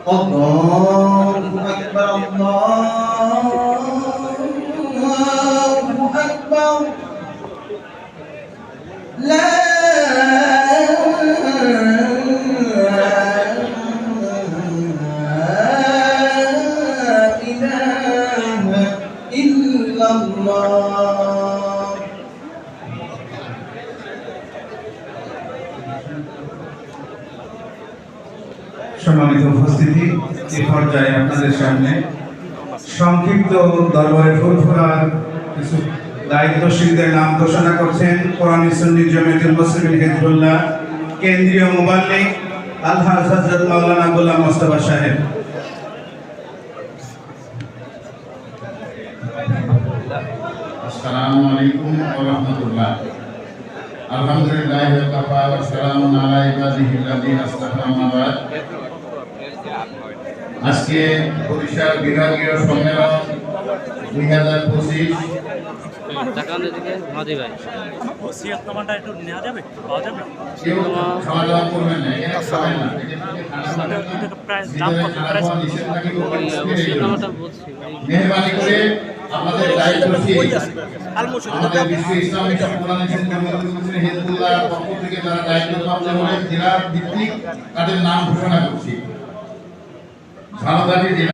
الله أكبر الله أكبر لا إله إلا الله সম্মানিত উপস্থিতি, এই পর্যায়ে আপনাদের সামনে সংক্ষিপ্ত দরবারে ফুরফুরার কিছু দায়িত্বশীলদের নাম ঘোষণা করছেন কোরআনী সুন্নী জমিয়তুল মুসলিমিন হিজবুল্লাহ কেন্দ্রীয় মুবাল্লিগ আলহাজ হযরত মাওলানা গোলাম মোস্তফা সাহেব। আসসালামু আলাইকুম ওয়া রাহমাতুল্লাহ। আলহামদুলিল্লাহি ওয়া কাফা ওয়া সালামুন আলা ইবাদিহিল্লাযিনা ইসতাফা আম্মা বা'দ। আজকে বরিশাল বিভাগীয় সম্মেলন 2025 মেহরবানি করে আমাদের দায়িত্বশীল আমাদের বিশ্ব ইসলামী সম্মেলনের হিজবুল্লাহ পক্ষ থেকে যারা দায়িত্বপ্রাপ্ত হলেন জেলা ভিত্তিক তাদের নাম ঘোষণা করছি। ঝালকাঠি